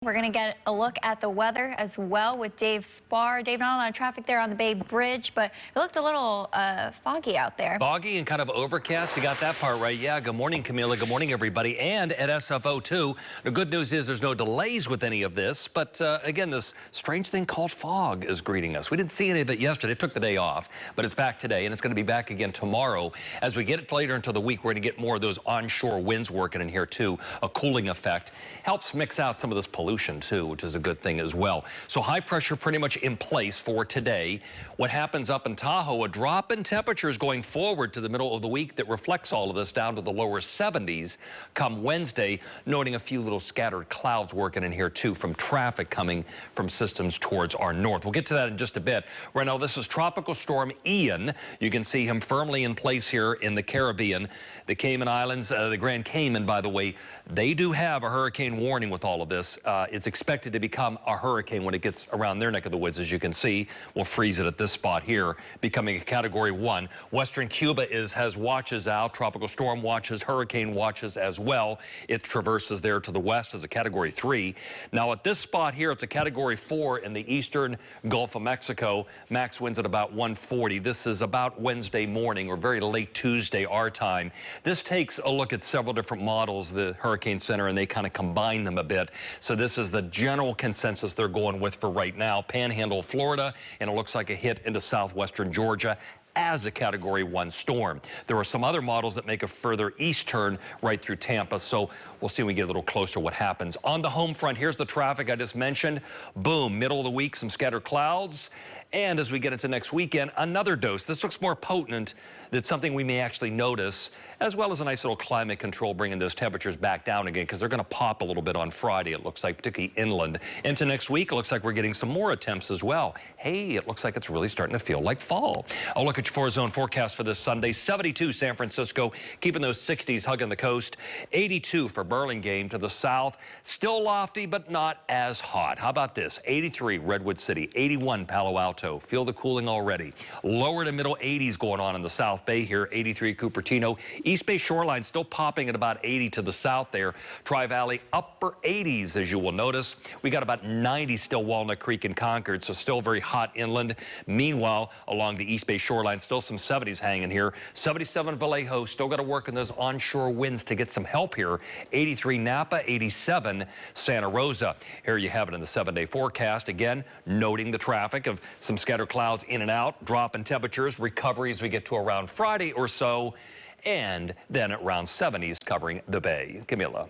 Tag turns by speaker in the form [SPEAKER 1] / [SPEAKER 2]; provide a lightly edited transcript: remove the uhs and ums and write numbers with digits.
[SPEAKER 1] We're going to get a look at the weather as well with Dave Spahr. Dave, not a lot of traffic there on the Bay Bridge, but it looked a little foggy out there.
[SPEAKER 2] Foggy and kind of overcast. You got that part right. Yeah, good morning, Camila. Good morning, everybody. And at SFO, too. The good news is there's no delays with any of this. But, again, this strange thing called fog is greeting us. We didn't see any of it yesterday. It took the day off. But it's back today, and it's going to be back again tomorrow. As we get it later into the week, we're going to get more of those onshore winds working in here, too. A cooling effect. Helps mix out some of this pollution, too, which is a good thing as well. So high pressure pretty much in place for today. What happens up in Tahoe, a drop in temperatures going forward to the middle of the week that reflects all of this down to the lower 70s come Wednesday, noting a few little scattered clouds working in here, too, from traffic coming from systems towards our north. We'll get to that in just a bit. Right now, this is Tropical Storm Ian. You can see him firmly in place here in the Caribbean. The Cayman Islands, the Grand Cayman, by the way, they do have a hurricane warning with all of this. It's expected to become a hurricane when it gets around their neck of the woods, as you can see. We'll freeze it at this spot here, becoming a Category 1. Western Cuba has watches out, tropical storm watches, hurricane watches as well. It traverses there to the west as a Category 3. Now at this spot here, it's a Category 4 in the eastern Gulf of Mexico. Max winds at about 140. This is about Wednesday morning or very late Tuesday our time. This takes a look at several different models, the Hurricane Center, and they kind of combine them a bit. So this is the general consensus they're going with for right now. Panhandle, Florida, and it looks like a hit into southwestern Georgia as a Category 1 storm. There are some other models that make a further east turn right through Tampa, so we'll see when we get a little closer what happens. On the home front, here's the traffic I just mentioned. Boom, middle of the week, some scattered clouds. And as we get into next weekend, another dose. This looks more potent. That's something we may actually notice, as well as a nice little climate control bringing those temperatures back down again, because they're going to pop a little bit on Friday, it looks like, particularly inland. Into next week, it looks like we're getting some more attempts as well. Hey, it looks like it's really starting to feel like fall. I'll look at your four-zone forecast for this Sunday. 72 San Francisco, keeping those 60s hugging the coast. 82 for Burlingame to the south. Still lofty, but not as hot. How about this? 83 Redwood City, 81 Palo Alto. Feel the cooling already. Lower to middle 80s going on in the South Bay here. 83 Cupertino. East Bay shoreline still popping at about 80 to the south there. Tri-Valley upper 80s, as you will notice. We got about 90 still Walnut Creek and Concord, so still very hot inland. Meanwhile, along the East Bay shoreline, still some 70s hanging here. 77 Vallejo, still got to work on those onshore winds to get some help here. 83 Napa, 87 Santa Rosa. Here you have it in the 7-day forecast. Again, noting the traffic of some scattered clouds in and out, drop in temperatures, recovery as we get to around Friday or so, and then around 70s covering the Bay. Camila.